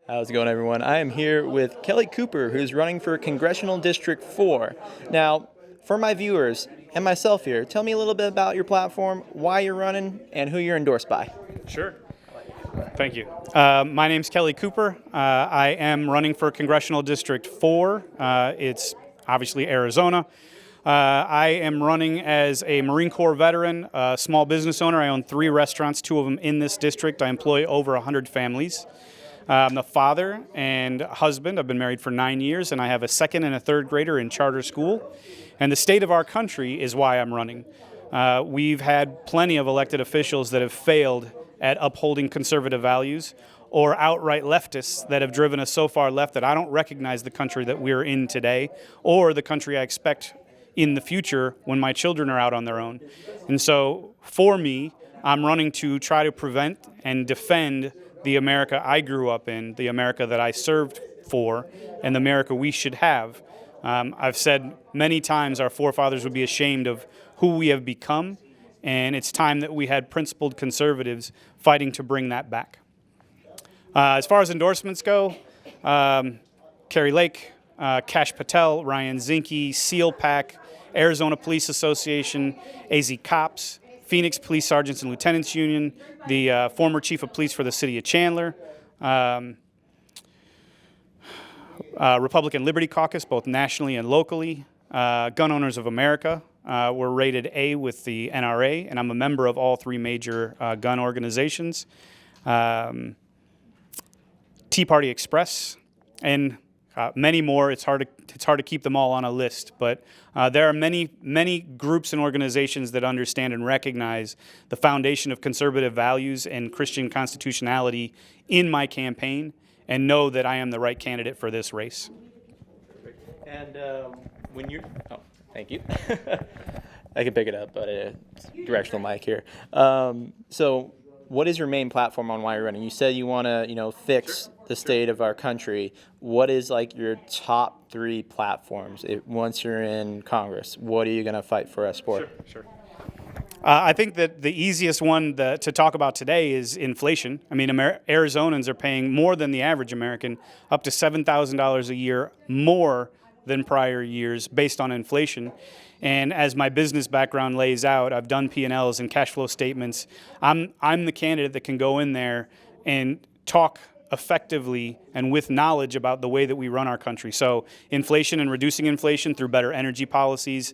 How's it going, everyone? I am here with Kelly Cooper, who's running for Congressional District 4. Now, for my viewers and myself here, tell me a little bit about your platform, why you're running, and who you're endorsed by. Sure. Thank you. My name's Kelly Cooper. I am running for Congressional District 4. It's obviously Arizona. I am running as a Marine Corps veteran, a small business owner. I own 3 restaurants, 2 of them in this district. I employ over 100 families. I'm a father and husband. I've been married for 9 years, and I have a 2nd and a 3rd grader in charter school. And the state of our country is why I'm running. We've had plenty of elected officials that have failed at upholding conservative values, or outright leftists that have driven us so far left that I don't recognize the country that we're in today, or the country I expect in the future when my children are out on their own. And so for me, I'm running to try to prevent and defend the America I grew up in, the America that I served for, and the America we should have. I've said many times our forefathers would be ashamed of who we have become, and it's time that we had principled conservatives fighting to bring that back. As far as endorsements go, Kari Lake, Kash Patel, Ryan Zinke, SEAL PAC, Arizona Police Association, AZ Cops, Phoenix Police Sergeants and Lieutenants Union, the former Chief of Police for the City of Chandler, Republican Liberty Caucus, both nationally and locally, Gun Owners of America. We're rated A with the NRA, and I'm a member of all 3 major gun organizations. Tea Party Express, and many more. It's hard to keep them all on a list, but there are many groups and organizations that understand and recognize the foundation of conservative values and Christian constitutionality in my campaign, and know that I am the right candidate for this race. And when you're, thank you. I can pick it up, but it's directional mic here. So, what is your main platform on why you're running? You said you want to, fix the state of our country. What is like your top 3 platforms once you're in Congress? What are you going to fight for us for? Sure. I think that the easiest one to talk about today is inflation. I mean, Arizonans are paying more than the average American, up to $7,000 a year more than prior years based on inflation. And as my business background lays out, I've done P&Ls and cash flow statements. I'm the candidate that can go in there and talk effectively and with knowledge about the way that we run our country. So inflation and reducing inflation through better energy policies,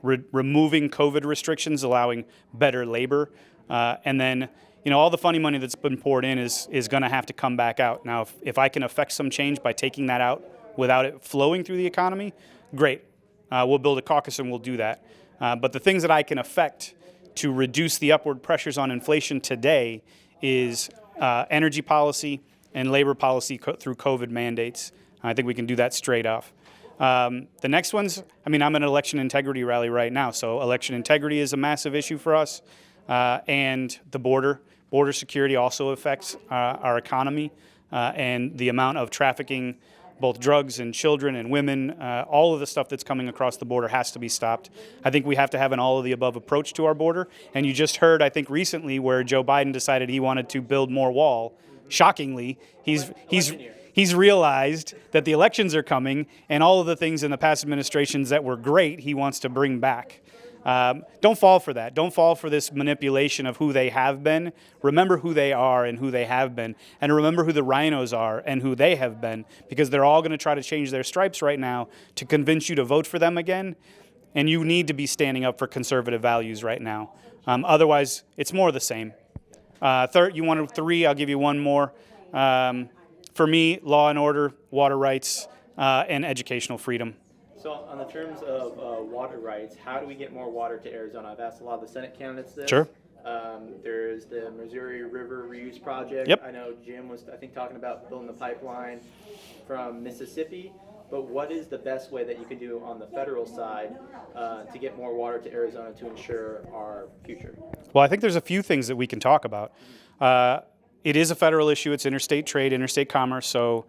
removing COVID restrictions, allowing better labor, and then all the funny money that's been poured in is going to have to come back out. Now, if I can affect some change by taking that out without it flowing through the economy, great. We'll build a caucus and we'll do that. But the things that I can affect to reduce the upward pressures on inflation today is energy policy and labor policy through COVID mandates. I think we can do that straight off. The next one's, I'm at an election integrity rally right now, so election integrity is a massive issue for us, and the border security also affects our economy, and the amount of trafficking, both drugs and children and women, all of the stuff that's coming across the border has to be stopped. I think we have to have an all-of-the-above approach to our border, and you just heard, I think recently, where Joe Biden decided he wanted to build more wall. Shockingly, he's realized that the elections are coming, and all of the things in the past administrations that were great, he wants to bring back. Don't fall for that. Don't fall for this manipulation of who they have been. Remember who they are and who they have been. And remember who the rhinos are and who they have been, because they're all going to try to change their stripes right now to convince you to vote for them again. And you need to be standing up for conservative values right now. Otherwise, it's more of the same. Third, you wanted 3, I'll give you 1 more. For me, law and order, water rights, and educational freedom. So on the terms of water rights, how do we get more water to Arizona? I've asked a lot of the Senate candidates this. Sure. There's the Missouri River Reuse Project. Yep. I know Jim was, talking about building the pipeline from Mississippi. But what is the best way that you can do on the federal side to get more water to Arizona to ensure our future? Well, I think there's a few things that we can talk about. It is a federal issue. It's interstate trade, interstate commerce. So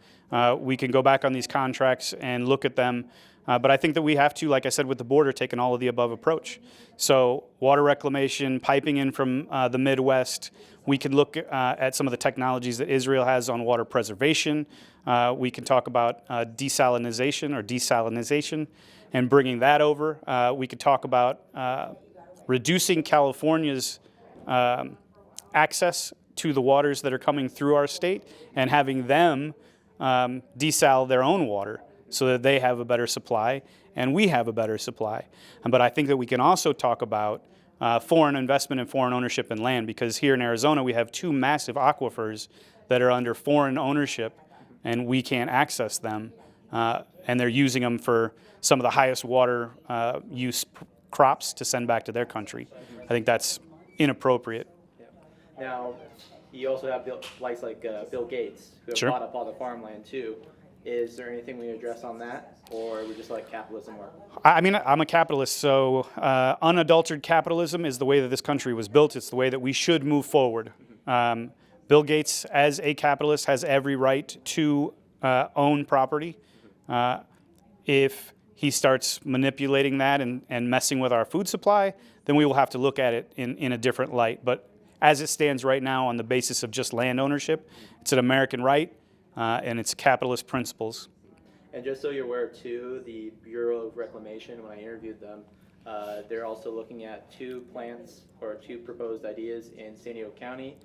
we can go back on these contracts and look at them. But I think that we have to, like I said, with the border, take an all of the above approach. So water reclamation, piping in from the Midwest. We can look at some of the technologies that Israel has on water preservation. We can talk about desalinization and bringing that over. We could talk about reducing California's access to the waters that are coming through our state and having them desal their own water so that they have a better supply and we have a better supply. But I think that we can also talk about foreign investment and foreign ownership in land, because here in Arizona we have 2 massive aquifers that are under foreign ownership and we can't access them, and they're using them for some of the highest water use crops to send back to their country. I think that's inappropriate. Yeah. Now, you also have likes like Bill Gates, who have Sure. bought up all the farmland too. Is there anything we address on that, or we just let capitalism work? I mean, I'm a capitalist, so unadulterated capitalism is the way that this country was built. It's the way that we should move forward. Bill Gates, as a capitalist, has every right to own property. If he starts manipulating that and messing with our food supply, then we will have to look at it in a different light. But as it stands right now, on the basis of just land ownership, it's an American right, and it's capitalist principles. And just so you're aware too, the Bureau of Reclamation, when I interviewed them, they're also looking at 2 plants or 2 proposed ideas in San Diego County,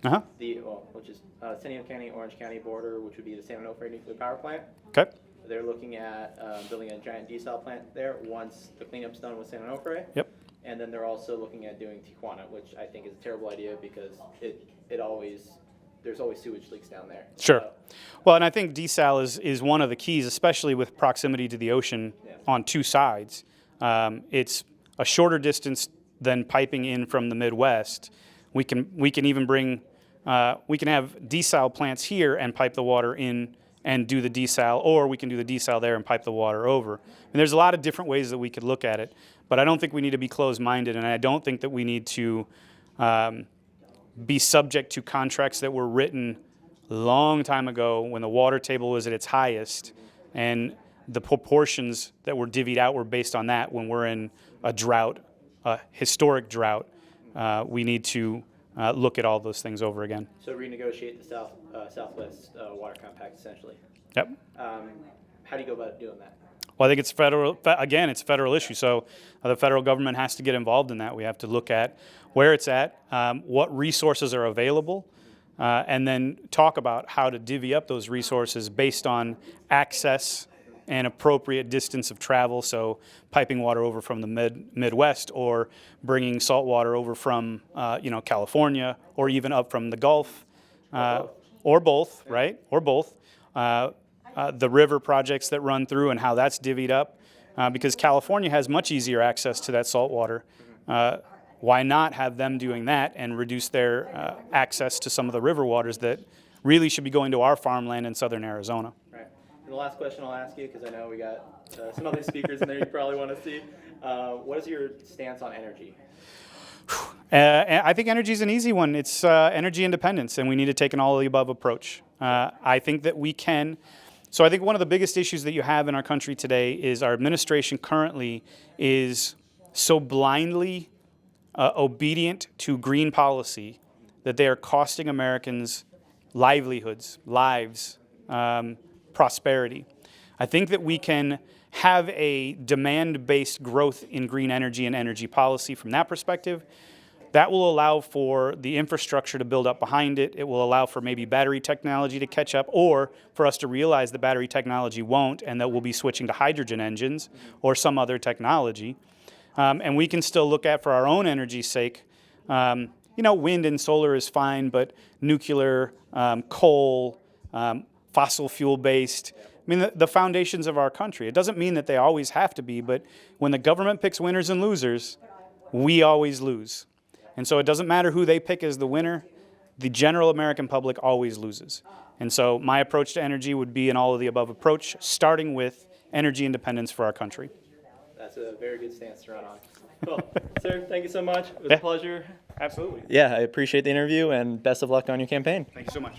which is San Diego County, Orange County border, which would be the San Onofre nuclear power plant. Okay. They're looking at building a giant desal plant there once the cleanup's done with San Onofre. Yep. And then they're also looking at doing Tijuana, which I think is a terrible idea because there's always sewage leaks down there. Sure. So, Well, and I think desal is one of the keys, especially with proximity to the ocean on 2 sides. It's a shorter distance than piping in from the Midwest. We can even bring we can have desal plants here and pipe the water in and do the desal, or we can do the desal there and pipe the water over. And there's a lot of different ways that we could look at it, but I don't think we need to be closed-minded, and I don't think that we need to be subject to contracts that were written a long time ago when the water table was at its highest, and the proportions that were divvied out were based on that. When we're in a drought, a historic drought, we need to look at all those things over again. So renegotiate the Southwest Water Compact, essentially. Yep. How do you go about doing that? Well, I think it's federal. Again, it's a federal issue, so the federal government has to get involved in that. We have to look at where it's at, what resources are available, and then talk about how to divvy up those resources based on access and appropriate distance of travel. So piping water over from the Midwest, or bringing salt water over from California, or even up from the Gulf, or both, right? Or both. The river projects that run through and how that's divvied up, because California has much easier access to that salt water. Why not have them doing that and reduce their access to some of the river waters that really should be going to our farmland in southern Arizona? Right. And the last question I'll ask you, because I know we got some other speakers in there you probably want to see. What is your stance on energy? I think energy is an easy one. It's energy independence, and we need to take an all-of-the-above approach. I think that we can. So I think one of the biggest issues that you have in our country today is our administration currently is so blindly obedient to green policy that they are costing Americans livelihoods, lives, prosperity. I think that we can have a demand-based growth in green energy and energy policy from that perspective. That will allow for the infrastructure to build up behind it. It will allow for maybe battery technology to catch up, or for us to realize that battery technology won't, and that we'll be switching to hydrogen engines or some other technology. And we can still look at, for our own energy's sake, wind and solar is fine, but nuclear, coal, fossil fuel-based, I mean, the foundations of our country. It doesn't mean that they always have to be, but when the government picks winners and losers, we always lose. And so it doesn't matter who they pick as the winner, the general American public always loses. And so my approach to energy would be an all-of-the-above approach, starting with energy independence for our country. That's a very good stance to run on. Well, sir, thank you so much. It was a pleasure. Absolutely. Yeah, I appreciate the interview, and best of luck on your campaign. Thank you so much.